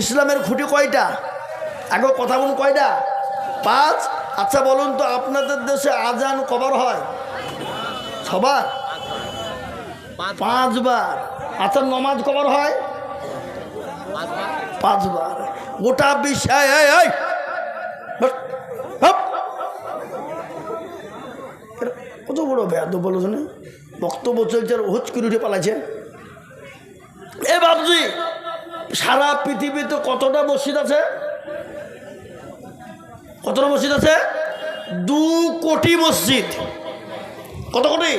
ইসলামের খুঁটি কয়টা? আগে কথা বলুন, কয়টা? 5। আচ্ছা বলুন তো, আপনাদের দেশে আজান কবার হয়? সবার 5 বার। আচ্ছা নমাজ কবার হয়? 5 বার। গোটা বিশ্বে কত বড় বেয়াদ বলো শুনে, বক্তব্য চলছে হুচকুরি উঠে পালাচ্ছে। এ বাবজি, সারা পৃথিবীতে কতটা মসজিদ আছে? কতটা মসজিদ আছে? 2 কোটি মসজিদ। কত কোটি?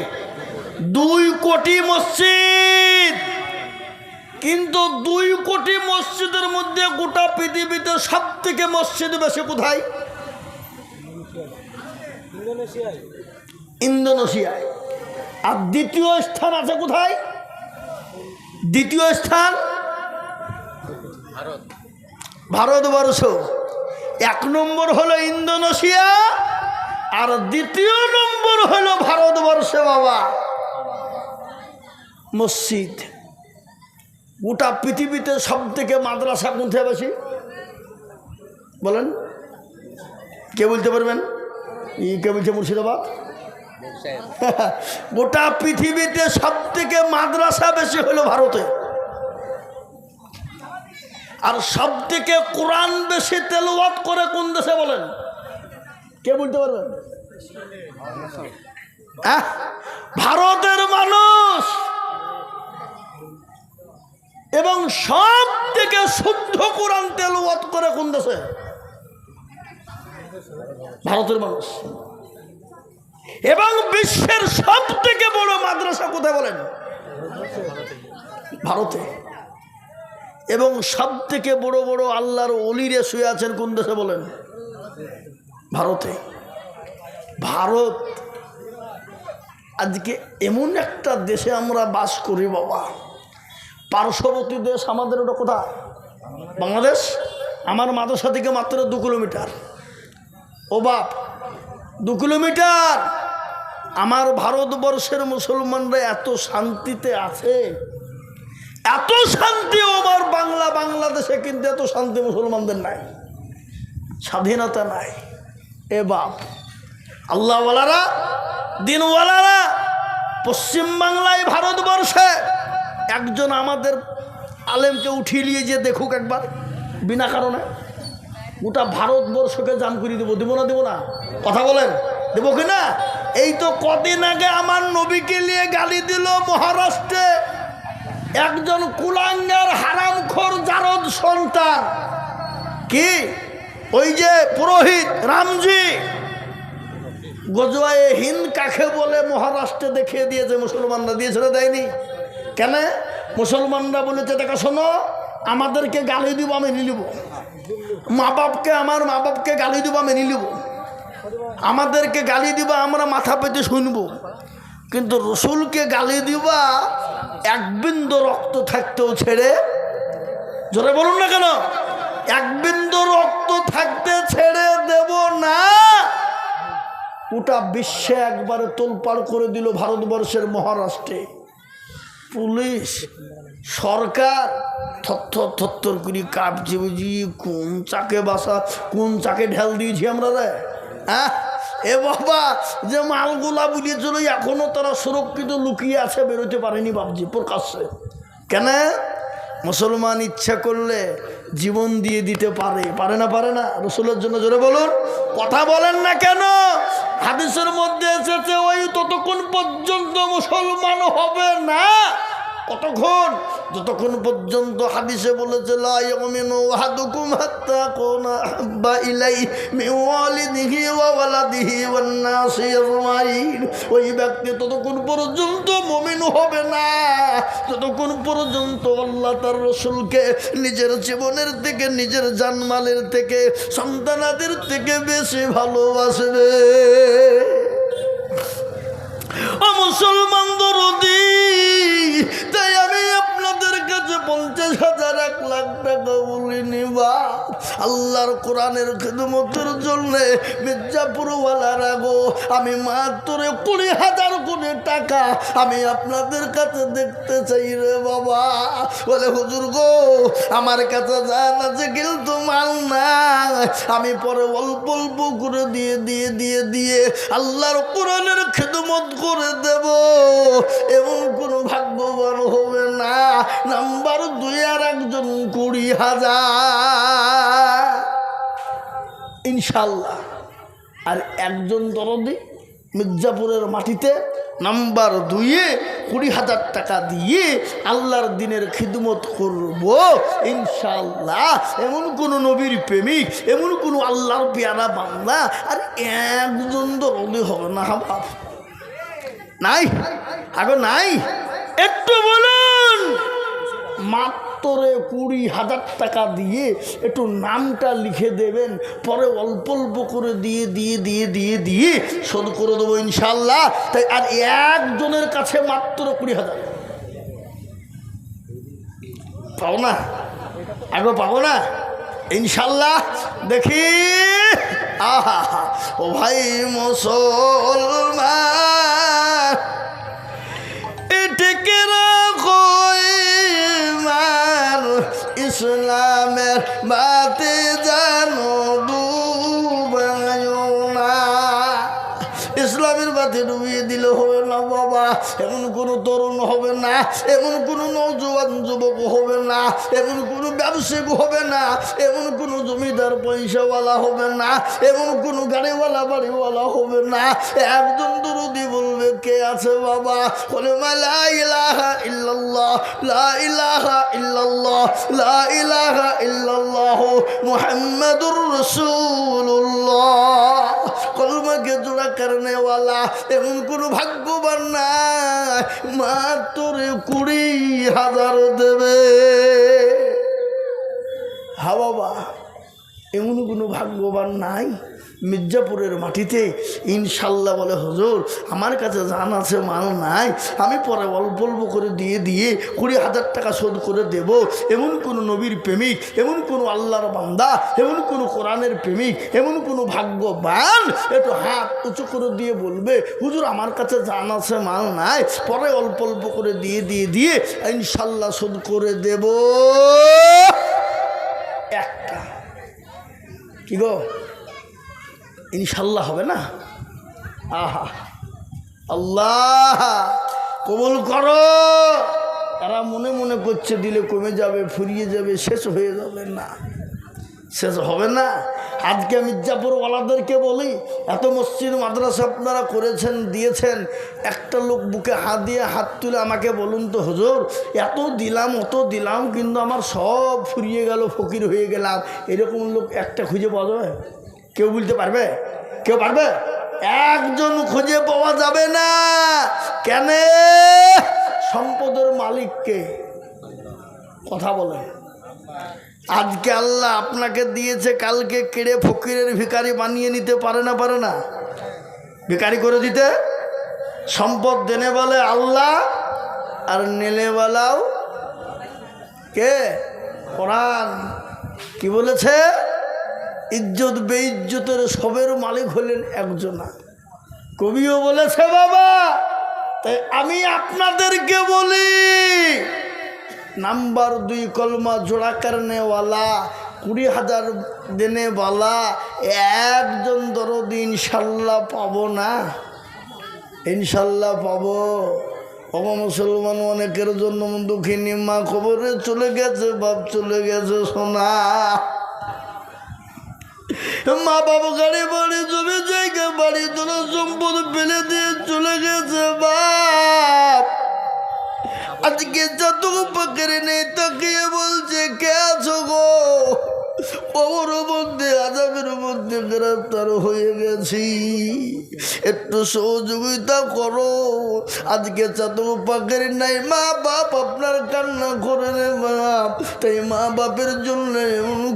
2 কোটি মসজিদ। কিন্তু 2 কোটি মসজিদের মধ্যে গোটা পৃথিবীতে সব থেকে মসজিদ বেশি কোথায়? ইন্দোনেশিয়ায়। আর দ্বিতীয় স্থান আছে কোথায়? দ্বিতীয় স্থান ভারতবর্ষ। 1 নম্বর হলো ইন্দোনেশিয়া, আর দ্বিতীয় নম্বর হলো ভারতবর্ষে। বাবা, মসজিদ গোটা পৃথিবীতে সব থেকে মাদ্রাসা কোনটা বেশি বলেন? কে বলতে পারবেন? কে বলছে? মুর্শিদাবাদ। গোটা পৃথিবীতে সব থেকে মাদ্রাসা বেশি হলো ভারতে। আর সব থেকে কোরআন বেশি তেলাওয়াত করে কোন দেশে বলেন? কে বলতে পারবেন? ভারতের মানুষ। এবং সব থেকে শুদ্ধ কোরআন তেলাওয়াত করে কোন দেশে? ভারতের মানুষ। এবং বিশ্বের সব থেকে বড় মাদ্রাসা কোথায় বলেন? ভারতে। এবং সব থেকে বড় বড় আল্লাহর ওলিরে শুয়ে আছেন কোন দেশে বলেন? ভারতে। ভারত আজকে এমন একটা দেশে আমরা বাস করি বাবা, পার্শ্ববর্তী দেশ আমাদের ওটা কোথায়? বাংলাদেশ। আমার মাদ্রাসা থেকে মাত্র 2 কিলোমিটার। ও বাপ, 2 কিলোমিটার। আমার ভারতবর্ষের মুসলমানরা এত শান্তিতে আছে, এত শান্তি। আমার বাংলাদেশে কিন্তু এত শান্তি মুসলমানদের নাই, স্বাধীনতা নাই। এ বাপ, আল্লাহওয়ালারা, দিনওয়ালারা পশ্চিম বাংলায়, ভারতবর্ষে একজন আমাদের আলেমকে উঠিয়ে নিয়ে যে দেখুক একবার, বিনা কারণে গোটা ভারতবর্ষকে জাম করে দেবো। দেবো না? দেবো না? কথা বলেন, দেবো কি না? এই তো কদিন আগে আমার নবীকে নিয়ে গালি দিল মহারাষ্ট্রে একজন কুলাঙ্গার হারামখোর জারদ সন্তান। কি ওই যে পুরোহিত রামজি গজওয়ায়ে হিন্দ কাকে বলে মহারাষ্ট্রে দেখিয়ে দিয়েছে। মুসলমানরা দিয়েছে না? দেয়নি কেন? মুসলমানরা বলেছে, দেখা শোনো, আমাদেরকে গালি দিব, আমি মেনে নিব। আমার মা বাপকে গালি দিব, আমি মেনে নিব। আমাদেরকে গালি দিবা, আমরা মাথা পেতে শুনবো। কিন্তু রসুলকে গালি দিবা, 1 বিন্দু রক্ত থাকতেও ছেড়ে, জোরে বলুন না কেন, 1 বিন্দু রক্ত থাকতে ছেড়ে দেব না। গোটা বিশ্বে একবারে তোলপাড় করে দিল ভারতবর্ষের মহারাষ্ট্রে। পুলিশ সরকার থর থর করে কাঁপছে, বুঝি কোন চাকে বাসা, কোন চাকে ঢেল দিয়েছি আমরা রে। হ্যাঁ এ বাবা, যে মালগুলা বুঝিয়েছিল এখনো তারা সুরক্ষিত লুকিয়ে আছে, বেরোতে পারেনি বাবজি প্রকাশ্যে। কেন? মুসলমান ইচ্ছা করলে জীবন দিয়ে দিতে পারে, পারে না? পারে না? রসুলের জন্য জোরে বলুন, কথা বলেন না কেন? হাদিসের মধ্যে এসেছে, ওই ততক্ষণ পর্যন্ত মুসলমান হবে না। কতক্ষণ? যতক্ষণ পর্যন্ত হাদিসে বলেছে লা ইয়ামিনু আহাদুকুম হাত্তা কুনা হাব্বা ইলাইহি মিন ওয়ালিদিহি ওয়া ওয়ালাদিহি ওয়ান নাসি আজমাইন। ওই ব্যক্তি ততক্ষণ পর্যন্ত মুমিন হবে না যতক্ষণ পর্যন্ত আল্লাহ তার রাসূলকে নিজের জীবনের থেকে, নিজের জানমালের থেকে, সন্তানাদের থেকে বেশি ভালোবাসবে। ও মুসলমান দরদি, তাই আমি আপনাদের কাছে 50,000 1 লাখ টাকা বলিনি বাপ, আল্লাহর কোরআনের খিদমতের জন্যে মির্জাপুরওয়ালারা গো, আমি মাত্র 20,000 কোটি টাকা আমি আপনাদের কাছে দেখতে চাই রে বাবা। বলে হুজুর গো, আমার কাছে জান আছে কিন্তু মাল নাই, আমি পরে অল্প অল্প করে দিয়ে আল্লাহর কোরআনের খিদমত করে দেব। এমন কোনো ভাগ্যবান হবে না। নাম্বার 2 আর একজন 20,000 ইনশাল্লাহ, আর একজন দরদি মির্জাপুরের মাটিতে নাম্বার 2-এ 20,000 টাকা দিয়ে আল্লাহর দিনের খিদমত করব ইনশাল্লাহ। এমন কোন নবীর প্রেমিক, এমন কোন আল্লাহর পেয়ারা বান্দা আর একজন দরদি হবে না বাপ? নাই আগো নাই? একটু বলুন। মাত্র 20,000 টাকা দিয়ে একটু নামটা লিখে দেবেন, পরে অল্প অল্প করে দিয়ে শোধ করে দেবো ইনশাল্লাহ। তাই আর একজনের কাছে মাত্র 20,000 পাবো না? আগে পাবো না ইনশাল্লাহ? দেখি আহা ও ভাই মুসলমান, এটিকে রাখো ইসলামের বাতে জানো ডুবায়ো না। ইসলামের বাতে ডুবিয়ে দিলে হবে না বাবা। এমন কোনো তরুণ হবে না, এমন কোনো নওজোয়ান যুবক হবে না, এমন কোনো ব্যবসায়িক হবে না, এমন কোনো জমিদার পয়সাওয়ালা হবে না, এমন কোনো গাড়িওয়ালা বাড়িওয়ালা হবে না। একজন দরদি বলবে কে আছে বাবা? বলে লা ইলাহা ইল্লাল্লাহ, লা ইলাহা ইল্লাল্লাহ, লা ইলাহা ইল্লাল্লাহ মুহাম্মাদুর রাসূলুল্লাহ। কলমাকে জোড়া করনেওয়ালা এমন কোনো ভাগ্যবান না, মাত্র 20,000 দেবে। হা বাবা, এমন কোনো ভাগ্যবান নাই মির্জাপুরের মাটিতে ইনশাল্লাহ? বলে হুজুর আমার কাছে জান আছে, মাল নাই, আমি পরে অল্প অল্প করে দিয়ে 20,000 টাকা শোধ করে দেব। এমন কোনো নবীর প্রেমিক, এমন কোনো আল্লাহর বান্দা, এমন কোনো কোরআনের প্রেমিক, এমন কোনো ভাগ্যবান একটু হাত উঁচু করে দিয়ে বলবে হুজুর আমার কাছে জান আছে, মাল নাই, পরে অল্প অল্প করে দিয়ে ইনশাল্লাহ শোধ করে দেব। একটা কি গো ইনশাল্লাহ হবে না? আহা আল্লাহ কবুল করো। তারা মনে মনে করছে দিলে কমে যাবে, ফুরিয়ে যাবে, শেষ হয়ে যাবে। না, শেষ হবে না। আজকে মির্জাপুরওয়ালাদেরকে বলি, এত মসজিদ মাদ্রাসা আপনারা করেছেন, দিয়েছেন, একটা লোক বুকে হাত দিয়ে হাত তুলে আমাকে বলুন তো হুজুর এত দিলাম অত দিলাম কিন্তু আমার সব ফুরিয়ে গেল, ফকির হয়ে গেলাম, এরকম লোক একটা খুঁজে পাওয়া যাবে? কেউ বলতে পারবে? কেউ পারবে? একজন খুঁজে পাওয়া যাবে না। কেন? সম্পদের মালিককে কথা বলে। আজকে আল্লাহ আপনাকে দিয়েছে, কালকে কেড়ে ফকিরের ভিখারি বানিয়ে নিতে পারে না? পারে না? ভিখারি করে দিতে। সম্পদ দেনে বলে আল্লাহ, আর নেলে বলাও কে? কোরআন কি বলেছে? ইজ্জত বেইজ্জতের সবের মালিক হলেন একজনা। কবিও বলেছে বাবা। তাই আমি আপনাদেরকে বলি, নাম্বার 2 কলমা জোড়া করনেওয়ালা 20,000 দেনেওয়ালা একজন দরদি ইনশাল্লাহ পাবো না? ইনশাল্লাহ পাবো। বাবা মুসলমান অনেকের জন্য দুঃখিনী মা খবরে চলে গেছে, বাপ চলে গেছে, সোনা মা বাবা গাড়ি বাড়ি জমি জায়গা বাড়ি তোলা সম্পদ ফেলে দিয়ে চলে গেছে বাপ। আজকে যতটুকু পাখি নেই তাকিয়ে বলছে কে আছো গো? কবর মধ্যে আযাবের মধ্যে গ্রেফতার হয়ে গেছি, একটু সহযোগিতা করো। আজকে যতটুকু পাখির নাই, মা বাপ আপনার কান্না করে রে বাপ। তাই মা বাপের জন্য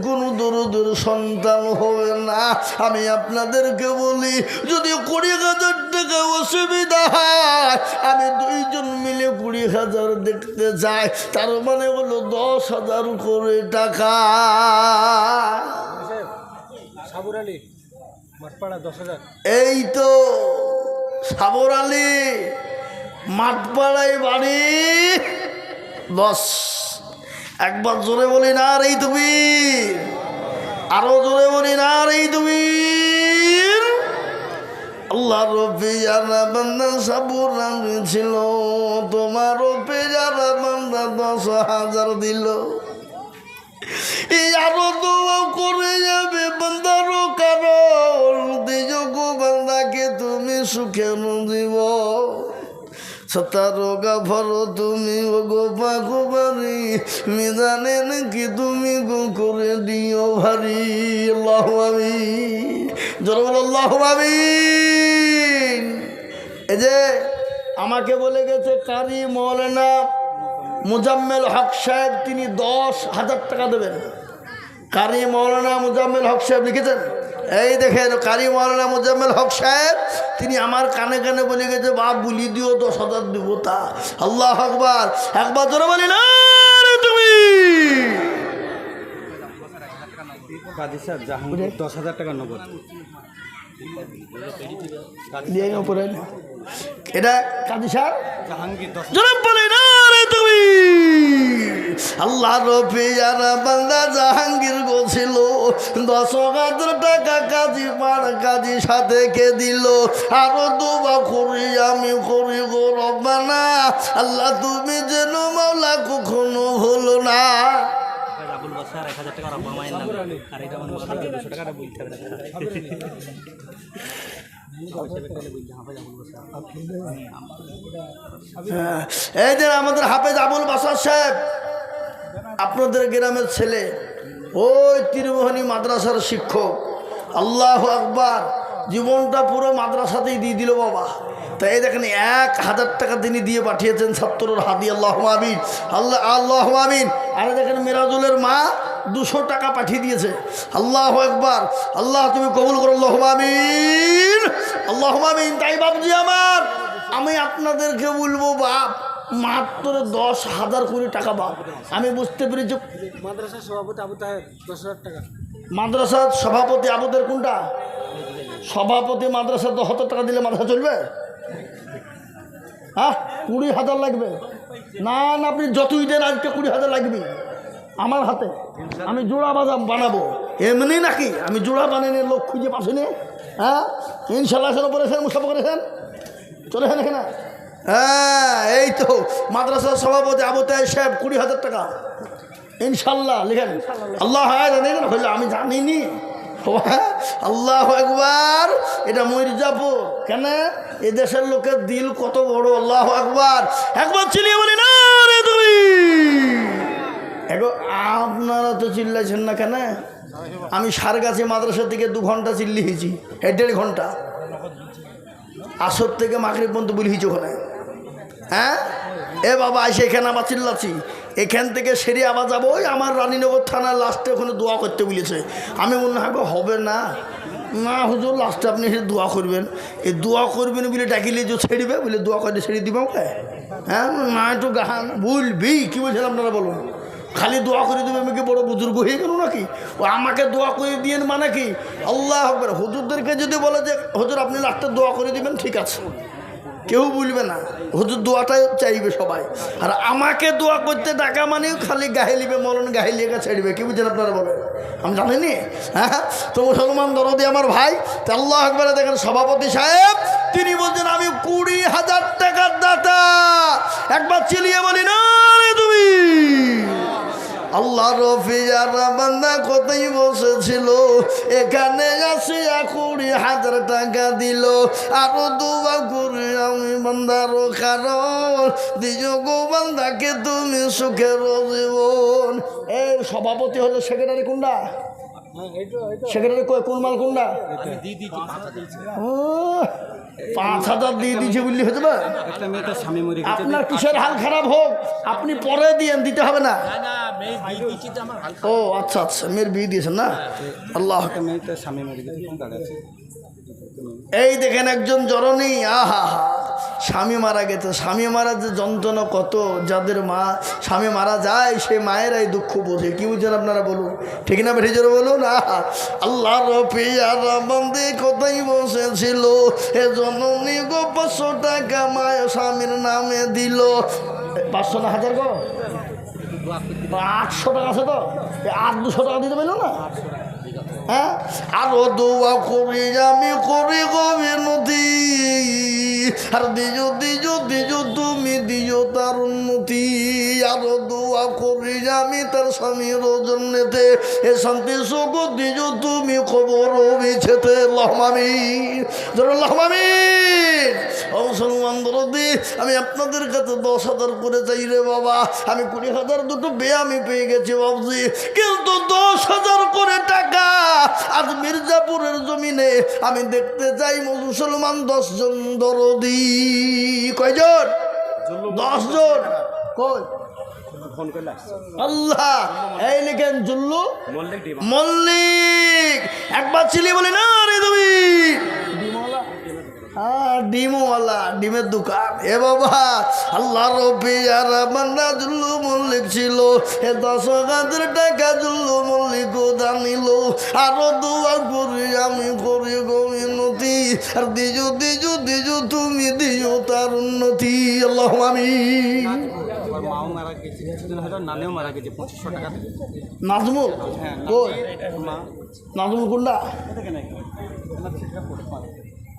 কোনো দরদের সন্তান হবে না। আমি আপনাদেরকে বলি, যদি 20,000 থেকে অসুবিধা হয়, আমি 2 জন মিলে 20,000 দেখতে যাই, তার মানে হলো 10,000 করে টাকা। সাবুর আলী মাঠপাড়া 10,000। এই তো সাবর আলী মাঠপাড়ায় বাড়ি 10। একবার জোরে বলি না রে তুমি, আরো জোরে বলি না রে তুমি। আল্লাহ রব্বি যারা বান্দা সাবুর আলী ছিল, তোমার রব্বি যারা বান্দা 10,000 দিল। এই আরো দোয়া করে যাবে বান্দারও, কারণ দিজগো বান্দাকে তুমি সুখে দিব। সতারো গাফর তুমি গো পাকুবারি, মিজানে নাকি তুমি গো করে দিও ভারী। আল্লাহু আমিন, জোরে বলো আল্লাহু আমিন। এই যে আমাকে বলে গেছে কারি মৌলানা মুজাম্মেল হক সাহেব, তিনি 10,000 টাকা দেবেন। কারি মৌলানা মুজাম্মেল হক সাহেব লিখেছেন, এই দেখেন কারি মৌলানা মুজাম্মেল হক সাহেব, তিনি আমার কানে কানে বলে গেছে বাপ বলি দিও 10,000 দিব। তা আল্লাহ আকবার, একবার জোরে বলি না রে তুমি। কাজী স্যার জাহাঙ্গীর 10,000 টাকা নগদ। এটা কাজী স্যার জাহাঙ্গীর জোরে বলি না রে তুমি। আল্লাহ রফি যারা বান্দা জাহাঙ্গীর গোছিল 10,000 টাকা কাজী পার কাজী সাথে কে দিল। আরো দোয়া করি আমি করি গো রব্বানা, আল্লাহ তুমি যেন মাওলা কখনো হলো না। আবুল বাসার 1,000 টাকা রব্বা মায়ের নাম, আর এটা মানে 200 টাকাটা বলতে হবে না। এই যে আমাদের হাফেজ আবুল বাসার সাহেব, আপনাদের গ্রামের ছেলে, ওই তীরমোহনী মাদ্রাসার শিক্ষক। আল্লাহু আকবার, জীবনটা পুরো মাদ্রাসাতেই দিয়ে দিল বাবা। তাই দেখেন 1,000 টাকা তিনি দিয়ে পাঠিয়েছেন ছাত্রর হাদি। আল্লাহু আমিন, আল্লাহু আমিন। আরে দেখেন মিরাজুলের মা 200 টাকা পাঠিয়ে দিয়েছে। আল্লাহু আকবার, আল্লাহ তুমি কবুল করো। আল্লাহু আমিন, আল্লাহু আমিন। তাই বাপজি আমার, আমি আপনাদেরকে বলবো বাপ, মাত্র 10,000 করে টাকা বাপ। আমি বুঝতে পেরেছি মাদ্রাসার সভাপতি আবু তাহের 10,000 টাকা। মাদ্রাসার সভাপতি আবুদের কোনটা? সভাপতি মাদ্রাসা 10,000 টাকা দিলে মাদ্রাসা চলবে? হ্যাঁ, 20,000 লাগবে। না না, আপনি যতই দেন আজকে 20,000 লাগবে আমার হাতে। আমি জোড়া বানাবো। এমনি নাকি আমি জোড়া বানিয়ে লোক খুঁজে পাচ্ছিনি। হ্যাঁ, ইনশাল্লাহ করেছেন, মুসাফা করেছেন, চলে এখানে। হ্যাঁ, এই তো মাদ্রাসার সভাপতি আবু তাহের সাহেব 20,000 টাকা ইনশাল্লাহ লিখেন। আল্লাহ হইলে আমি জানিনি। আল্লাহ একবার, এটা মির্জাপুর। কেন? এ দেশের লোকের দিল কত বড়। আল্লাহ একবার, একবার চিলিয়ে বলি না রে তুমি। আপনারা তো চিল্লাইছেন না কেন? আমি সারগাছি মাদ্রাসার দিকে 2 ঘন্টা চিল্লিয়েছি, 1.5 ঘন্টা। আসর থেকে মাগরিব পর্যন্ত বলিয়েছি ওখানে। হ্যাঁ, এ বাবা এসে এখানে আবার চিল্লাচ্ছি। এখান থেকে সেরে আবার যাবো ওই আমার রানীনগর থানার লাস্টে, ওখানে দোয়া করতে বলেছে। আমি মনে হয় হবে না, না হুজুর লাস্টে আপনি এসে দোয়া করবেন। এই দোয়া করবেন বলে ডাকিলে যে ছেড়বে বলে দোয়া করে ছেড়ে দিব আমাকে। হ্যাঁ না, একটু গাহান বলবি কী বলছেন আপনারা বলুন। খালি দোয়া করে দেবে আমি কি বড় বুজুর্গ হয়ে গেল নাকি? ও আমাকে দোয়া করে দিয়েন মানে কি? আল্লাহ আকবার। হুজুরদেরকে যদি বলে যে হুজুর আপনি লাস্টে দোয়া করে দিবেন, ঠিক আছে, কেউ বলবে না, হুজুর দোয়াটাই চাইবে সবাই। আর আমাকে দোয়া করতে ডাকা মানে খালি গাহে লিবে, মরণ গাহে লিয়ে ছেড়বে। কি বুঝছেন আপনারা বলেন? আমি জানিনি। হ্যাঁ, তো মুসলমান দরদি আমার ভাই, তো আল্লাহ আকবারে দেখেন সভাপতি সাহেব তিনি বলছেন আমি 20,000 টাকার দাতা। একবার চিলিয়ে বলি না রে তুমি। আল্লাহ রফি যারা বান্দা কোথায় বসেছিল, এখানে আসিয়া 20,000 টাকা দিল। আরো দোয়া করি আমি বান্দারও, কারণ দিজ গো বান্দাকে তুমি সুখের জীবন। এই সভাপতি হলো সেক্রেটারি কোনটা? সেক্রেটারি কোন মাল কোনটা? 5,000 দিয়ে দিয়েছে বললি হতে পারে। আপনার কিসের হাল খারাপ হোক আপনি পরে দিয়েন, দিতে হবে না। ও আচ্ছা আচ্ছা, মেয়ের বিয়ে দিয়েছেন না? আল্লাহ, এই দেখেন একজন জননী, আহা হা, স্বামী মারা গেছে। স্বামী মারা যে যন্ত্রণা কত, যাদের মা স্বামী মারা যায় সে মায়েরাই দুঃখ বোঝে। কি বুঝছেন আপনারা বলুন, ঠিক না বেঠে জোরে বলুন। আল্লাহর পিয়ারা বান্দে কোথায় বসেছিল, এ জননী গো 500 টাকা মায়ের স্বামীর নামে দিল। 500 না 1000 গো, 800 টাকা আছে তো, 200 টাকা দিতে পারলো না। হ্যাঁ, আরো দোয়া করি আমি করি গো বিনতি, আর দিও দিও দিও তুমি দিও তার উন্নতি। আরো দোয়া করি আমি তার স্বামীর জন্যতে, এ শান্তি সুখ দিও তুমি খবর বিছেতে। আল্লাহুম্মা আমিন, আল্লাহুম্মা আমিন। ও মুসলমান দরদি, আমি আপনাদের কাছে 10,000 করে চাই রে বাবা। আমি 20,000 দুটো আমি পেয়ে গেছি বাবজি, কিন্তু 10,000 করে টাকা আজ মির্জাপুরের জমিনে আমি দেখতে চাই মুসলমান 10 জন দরদি। কয়জন? 10 জন। কই ফোন করলে আল্লাহ, এই লিখেন জুল্লু মল্লিক। একবার চিলি বলি না রে তুমি, ডিমওয়ালা, ডিমের দোকান। এ বাবা, আল্লাহ রবি আর বান্দা জুল্লু মল্লিক ছিল। এ 10,000 টাকা জুল্লু মল্লিক দানিল। আরো দোয়া করি আমি করি গো মিনতি, আর দিজু দিজু দিজু তুমি দিও তার উন্নতি। আল্লাহুম্মা আমিন। মাও মারা গেছে, নানেও মারা গেছে 2500 টাকা থেকে। নাজমুল কই? মা নাজমুল কোনটা?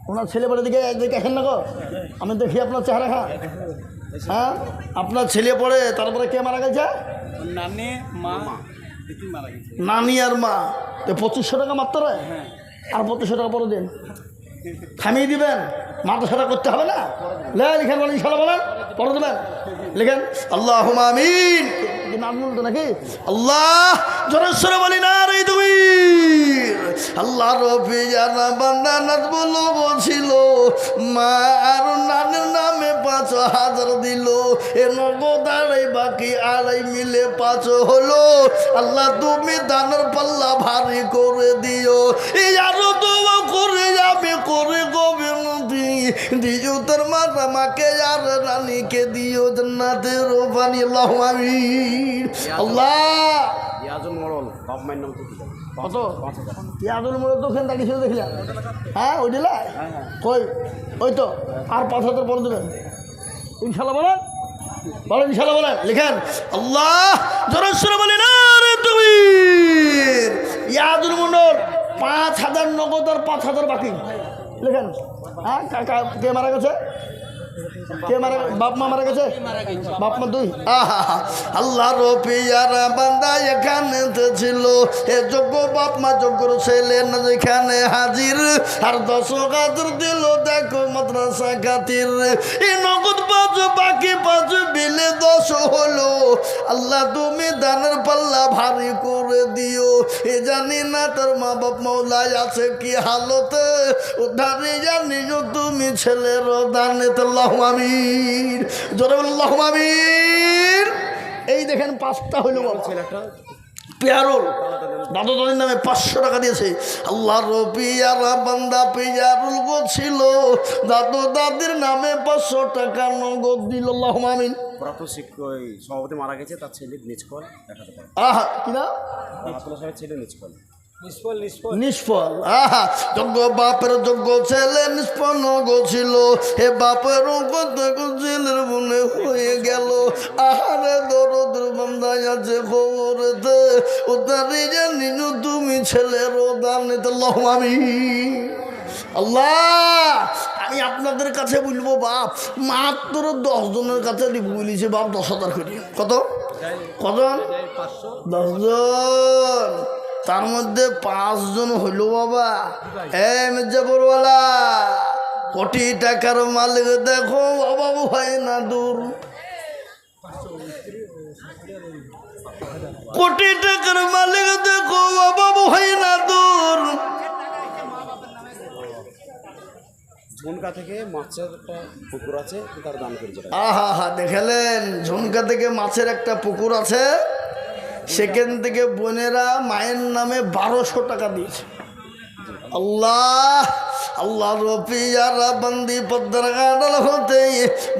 ওনার ছেলে পরে দিকে দেখেন না গো, আমি দেখি আপনার চেহারা। হ্যাঁ, আপনার ছেলে পড়ে, তারপরে কে মারা গেছে? নানি মা মারা গেছে। নানি আর মা। তো 2500 টাকা মাত্র, আর 2500 টাকা পরে দিন, থামিয়ে দিবেন। মাদ্রাসাটা করতে হবে না। লিখেন বলেন, ইনশাআল্লাহ বলেন, পরে দেবেন। লিখেন আল্লাহুম্মা আমিন। নাজমুল তো নাকি? আল্লাহ জোরেশ্বরে বলি না রে তুমি। আল্লাহ রবি জানা বান্দা নাজমুল বলছিল, মা আর নানের নামে 5,000 দিল। এ নগদ আড়াই, বাকি আড়াই মিলে 5 হলো। আল্লাহ তুমি দানের পাল্লা ভারী করে দিও। এই আরো দোয়া করে যাবে করে গোবিনদি দিও তোর মাতা মাকে আর রানীকে দিও জান্নাতের পানি। আল্লাহুম্মা আমিন। আল্লাহ ইয়াজুল মোড়ল বাপ মায়ের নাম তো কত? ইয়াদুল মোড়ল তো ওখানে তাকিয়েছিল দেখলাম। হ্যাঁ, ওই দিলা কই? ওই তো, আর 5,000 পরে দেবেন ইনশাল্লাহ বলেন, বলেন ইনশাল্লাহ বলেন। লিখেন আল্লাহ জোরেশ্বরে বলি না রে তুমি। ইয়াদুল মোড়ল 5,000 নগদ আর 5,000 বাকি। লিখেন। হ্যাঁ, কে মারা গেছে? কে মারা? বাপ মা মারা গেছে? বাপ মা 2। আল্লাহ রবিয়ারা বান্দা এখানে ছিল, এ যোগ্য বাপ মা যোগ্য ছেলে না যেখানে হাজির। আর 10,000 দিল দেখো মাদ্রাসা খাতির। এই নগদ 5 বাকি 5 বিলে 10 হলো। আল্লাহ তুমি দানের পাল্লা ভারী করে দিও। এ জানি না তোর মা বাপ মৌলায় আছে কি হালতে, উদ্ধারে জানিও তুমি ছেলের দানে। আল্লাহুম্মা আমিন, জোরে বল আল্লাহুম্মা আমিন। এই দেখেন 5টা হইল বাবা। পেয়ারুল দাদু দাদির নামে 500 টাকা দিয়েছে। আল্লাহ রবিয়ারা বান্দা পেয়ারুল গো ছিল, দাদু দাদির নামে 500 টাকা নগদ দিল। আল্লাহুম্মা আমিন। প্রাপ্ত শিক্ষক সভাপতি মারা গেছে, তার ছেলে নিষ্ফল 1,000 টাকা। আহা, কিনা আপনার সাহেব ছেলে নিষ্ফল নিষ্ফল। আহা, যোগ্য বাপের যোগ্য ছেলে নিষ্পন্ন ছিল। হে বাপের ছেলের মনে হয়ে গেল। আহারে দরদের বান্দায় আছে খবরেতে, উদ্ধারে জানি তুমি ছেলের দানে। আল্লাহুম্মা আমিন। আল্লাহ, আমি আপনাদের কাছে বলবো বাপ, মাত্র 10 জনের কাছে দিব বলেছে বাপ 10,000 করে। কত? কজন? 10 জন। তার মধ্যে 5 জন হইল বাবা। মির্জাপুরওয়ালা কোটি টাকার মালিক দেখো বাবু হয় না দূর। কোটি টাকার মালিক দেখো বাবু হয় না দূর। ঝুনকা থেকে মাছের একটা পুকুর আছে, তার দান করেছে। আহা হা, দেখলেন? ঝুনকা থেকে মাছের একটা পুকুর আছে, সেখান থেকে বোনেরা মায়ের নামে 1,200 টাকা দিয়েছে। আল্লাহ আল্লাহ রফিয়ারা বান্দি পদ্মার গাডাল হতে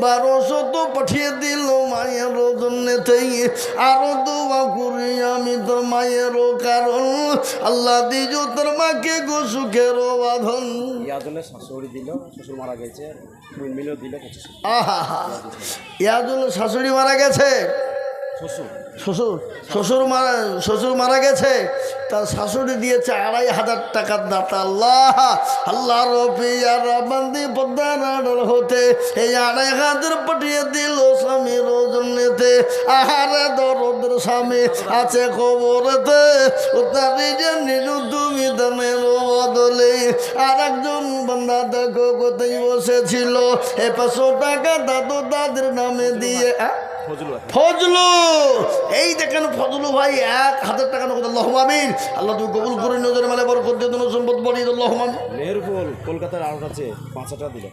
1200 তো পাঠিয়ে দিল মায়ের জন্যতে। আরো দোয়া করি আমি তোর মায়েরও, কারণ আল্লাহ দিজ তোর মাকে গো সুখেরও বাঁধন। ইয়াজলের শাশুড়ি দিল, শ্বশুর মারা গেছে, মিলও দিল 25। আহা হা, ইয়াজুল শাশুড়ি মারা গেছে, শ্বশুর শ্বশুর মারা গেছে, তার শাশুড়ি দিয়েছে 2500 টাকার দাতা। আল্লাহ আল্লাহ রফিয়ার বান্দি পদ্মার আড়াল হতে এই 2500 পাঠিয়ে দিল স্বামীর জন্যতে। আহারে দরদের স্বামী আছে খবরেতে, তারি জানিল তুমি দানের বদলে। আর একজন বান্দা দেখো কোথায় বসেছিল, 500 টাকা দাদু দাদের নামে দিয়ে। ফজলু, এই দেখেন ফজলু ভাই 1000 টাকা নগদ। আল্লাহুম্মা আমিন। আল্লাহ তুমি কবুল করে নজরে মালে বরকত দিয়ে দিন, সম্পদ বাড়িয়ে দাও। আল্লাহুম্মা আমিন। মেহেরপুর কলকাতার আড়ত আছে, 500 টাকা দিল।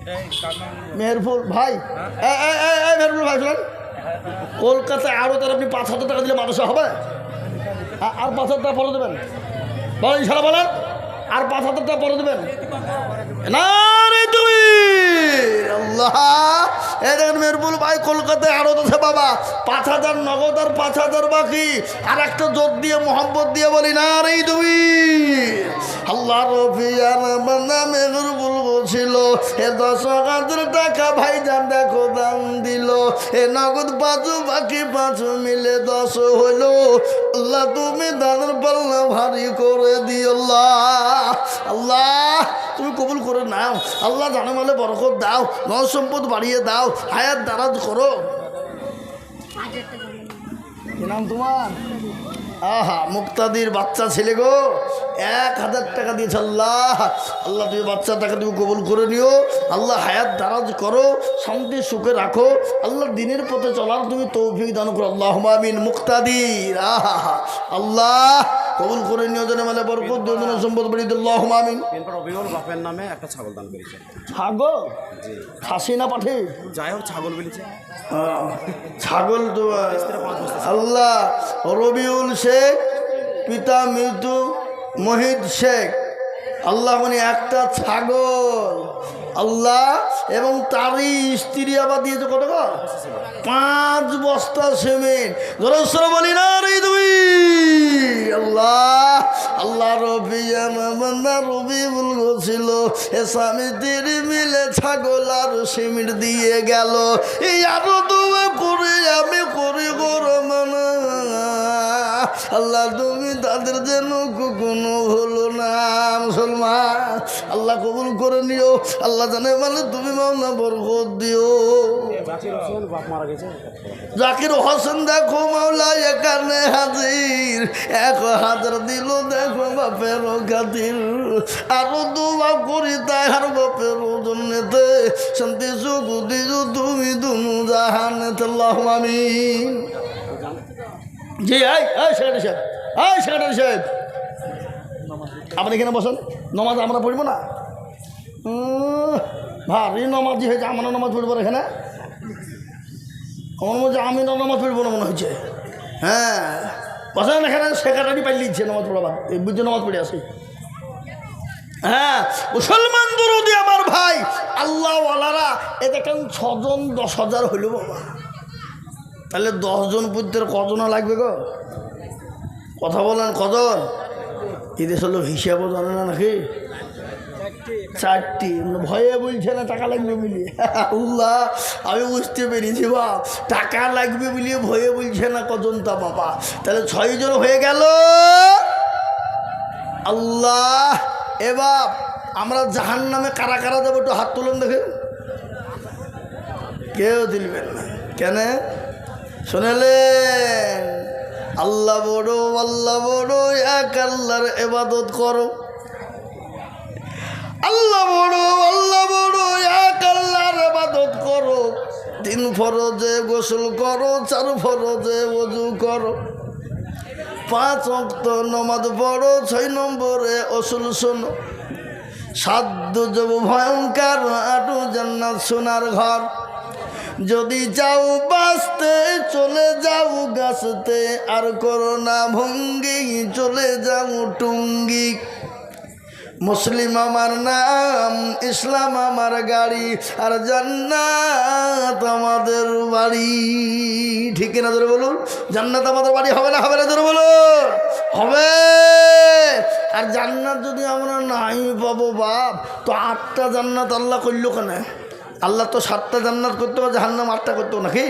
মেহেরপুর ভাই, মেহেরপুর ভাই শুনেন, কলকাতায় আরও তার আপনি 5000 টাকা দিলে মাদ্রাসা হবে? আর 5000 টাকা পরে দেবেন? বলেন ইনশাআল্লাহ, বলেন। আর 5000 টাকা পরে দেবেন না রে তুমি? আল্লাহ, এই দেখেন মেহেরপুর ভাই কলকাতায় আরো আছে বাবা, 5000 নগদ আর 5000 বাকি। আর একটা জোর দিয়ে মোহাম্মদ দিয়ে বলি না রে তুমি। আল্লাহ রফিয়ার বান্দা মেহেরপুর ছিল, 10,000 টাকা ভাইজান দেখো দান দিল। এ নগদ 5 বাকি 5 মিলে 10 হইল। আল্লাহ তুমি দানের পাল্লা ভারী করে দিও। আল্লাহ তুমি কবুল করে নাও। আল্লাহ জানে মালে বরকত দাও, নয় সম্পদ বাড়িয়ে দাও, হায়াত দারাজ করো। কি নাম তোমার? আহা, মুক্তাদির বাচ্চা ছেলে গো, 1000 টাকা দিয়েছে। আল্লাহ আল্লাহ তুমি বাচ্চা টাকা তুমি কবুল করে নিও। আল্লাহ হায়াত দারাজ করো, শান্তি সুখে রাখো। আল্লাহ দিনের পথে চলার তুমি তৌফিক দান করো। আল্লাহুম্মা আমিন। মুক্তাদির, আহা আল্লাহ কবুল করে নিও, জনে মানে বরকত দিও, জনে সম্পদ বাড়িয়ে দিও। আল্লাহুম্মা আমিন। এরপর রবিউল বাপের নামে একটা ছাগল দান করেছে। ছাগল? খাসি না পাঠে? যাই হোক ছাগল বলেছে। ছাগল তো আল্লাহ। রবিউল শেখ, পিতা মৃত্যু মহিদ শেখ। আল্লাহ মানে একটা ছাগল আল্লাহ, এবং তারই স্ত্রী আবার দিয়েছে কত? 5 বস্তা সিমেন্ট। জোরসর বলি না রে তুমি। আল্লাহ আল্লাহ রবিউল ছিল, এ স্বামী তিরি মিলে ছাগল আর সিমেন্ট দিয়ে গেল। এই আরো দোয়া করে আমি করি গরমানা, আল্লাহ তুমি তাদের যেন কোনো হলো না। মুসলমান আল্লাহ কবুল করে নিও। আল্লাহ জানে মানে তুমি মাওলা বরকত দিও। জাকির হোসেন দেখো মাওলা এখানে হাজির, 1000 দিল দেখো বাপের খাতির। আরো দোয়া করি তাহার বাপের জন্যতে, শান্তি সুখ দিও তুমি দুনু জাহানেতে। আল্লাহুম্মা আমিন। জি সেক্রেটারি সাহেব, সেক্রেটারি সাহেব আপনি এখানে বসেন। নমাজ আমরা পড়ব না? ভারী নমাজি হয়েছে। আমরা নমাজ পড়বো এখানে? আমার মধ্যে আমি নমাজ পড়বো না মনে হচ্ছে। হ্যাঁ বসেন এখানে, সেক্রেটারি পাই লিখছে নমাজ পড়াবার, এই বুঝে নমাজ পড়ে আসি। হ্যাঁ মুসলমান দরদি আমার ভাই আল্লাহওয়ালারা, এ দেখেন 6 জন 10,000 হইল বাবা। তাহলে 10 জন পুত্রের কজন লাগবে গো? কথা বলেন কজন? এদেশ লোক হিসাবও জানে না নাকি? 4টি। ভয়ে বলছে না টাকা লাগবে বলি। আল্লাহ আমি বুঝতে পেরেছি বাপ, টাকা লাগবে বলি ভয়ে বলছে না কজন তা বাবা। তাহলে 6 জন হয়ে গেল। আল্লাহ এবার আমরা জাহান্নামে কারা কারা যাবো একটু হাত তুলুন দেখে। কেউ তুলবেন না কেন? শুনেলেন আল্লাহ বড়, আল্লাহ বড়, এক আল্লাহর ইবাদত করো। আল্লাহ বড়, আল্লাহ বড়, এক আল্লাহর ইবাদত করো। 3 ফরজে গোসল করো, 4 ফরজে ওযু করো, 5 ওয়াক্ত নামাজ পড়ো, 6 নম্বরে অসুল শোনো। 7 যাব ভয়ঙ্কর, 8 জান্নাত সোনার ঘর। যদি যাও বাঁচতে চলে যাও গাছতে, আর করো না ভঙ্গি চলে যাও টুঙ্গি। মুসলিম আমার নাম, ইসলাম আমার গাড়ি, আর জান্নাত আমাদের বাড়ি। ঠিক কিনা ধরে বলুন? জান্নাত আমাদের বাড়ি হবে না? হবে না? ধরে বলুন হবে। আর জান্নাত যদি আমরা নাই পাবো বাপ, তো 8টা জান্নাত আল্লাহ করলো কেন? আল্লাহ তো 7টা জান্নাত করতে হবে, জাহান্নাম 8টা করতে হবে নাকি?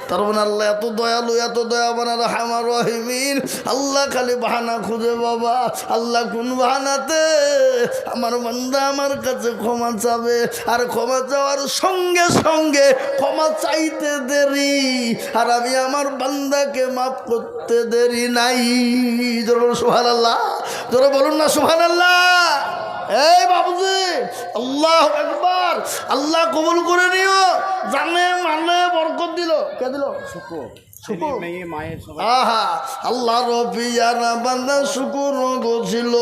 তার মানে আল্লাহ এত দয়ালু, এত দয়াবান আর রহমান রহিমিন। আল্লাহ খালি বাহানা খুঁজে বাবা। আল্লাহ কোন বাহানাতে আমার বান্দা আমার কাছে ক্ষমা চাবে, আর ক্ষমা চাওয়ার সঙ্গে সঙ্গে ক্ষমা চাইতে দেরি, আর আমি আমার বান্দাকে মাফ করতে দেরি নাই। জোরে বলুন সুবহানাল্লাহ, জোরে বলুন না সুবহানাল্লাহ। এই বাবুজি, আল্লাহু আকবার। আল্লাহ কবুল করে নিও, জানে মানে বরকত দিল। কে দিল? শুকর শুকর। ছেলে, মেয়ে, মায়ের সবাই। আহা, আল্লাহ রবিয়ারা বান্দা শুকুর গছিল,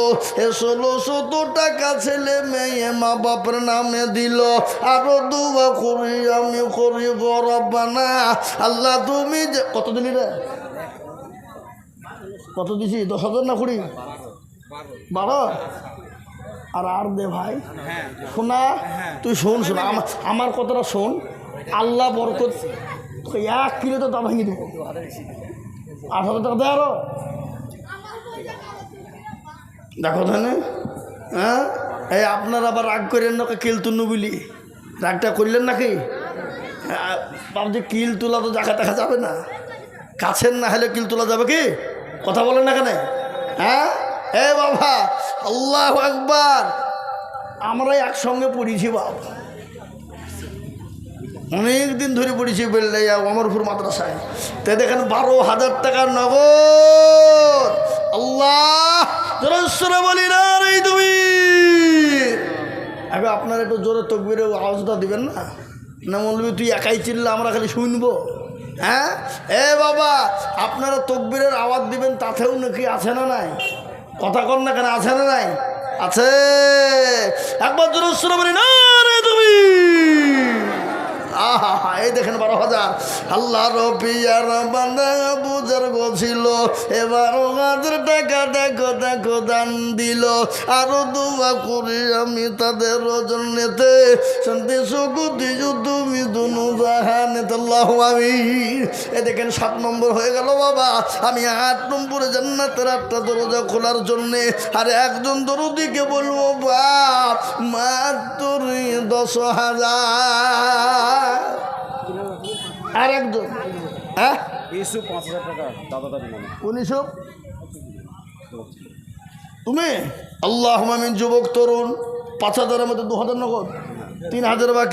1600 টাকা ছেলে মেয়ে মা বাপের নামে দিল। আরো দুয়া করি আমি করি গরবানা। আল্লাহ তুমি যে কত দিলি রে? কত দিছি? 10,000 না 20? 12? আর দে ভাই শোনা, তুই শোন শোনা আমার কথাটা শোন। আল্লাহ বরকত 1 কিলো তো তা ভাঙি দেবো। 8,000 টাকা দেয় আরো। দেখো তাহলে, হ্যাঁ এই আপনারা আবার রাগ করেন না কিল তুলনু বলি, রাগটা করলেন নাকি? ভাবছি কিল তোলা তো দেখা দেখা যাবে না, কাছের না হলে কিল তোলা যাবে কি? কথা বলেন না কেন? হ্যাঁ এ বাবা, আল্লাহু আকবার। আমরা একসঙ্গে পড়েছি বাপ, অনেক দিন ধরে পড়েছি বেলদাইয়া অমরপুর মাদ্রাসায়। তে দেখেন 12,000 টাকার নগদ। আল্লাহ জোরে বলি না রে তুমি। আগে আপনারা একটু জোরে তকবীরের আওয়াজটা দিবেন না? না বলবি তুই একাই চিল্লা আমরা খালি শুনবো? হ্যাঁ এ বাবা, আপনারা তকবীরের আওয়াজ দিবেন, তাতেও নাকি আছে না নাই? কথা কর না কেন? আছে না নাই? আছে। একবার জোরে বলি না রে তুমি। আহা, এই দেখেন 12,000। আল্লাহ রবিয়ার বান্দা বুঝার গছিল, এবার 1,000 টাকা দেখো দেখো দান দিল। আরো দুয়া করি আমি তাদের জন্যতে, শান্তি সুকুতি তুমি দুনু জাহানেতে আল্লাহু আমিন। এ দেখেন 7 নম্বর হয়ে গেল বাবা। আমি 8 নম্বরে জান্নাতের 8টা দরজা খোলার জন্যে আর একজন দরদিকে বলবো বাপ মাত্র 10,000। আর একজন হ্যাঁ ইউসুফ 5,000 টাকা দাদা দাদি নামে। 1900 তুমি আল্লাহুম্মা মিন যুবক তরুণ 5,000-এর মধ্যে 2,000 নগদ, 3,000 বাকি।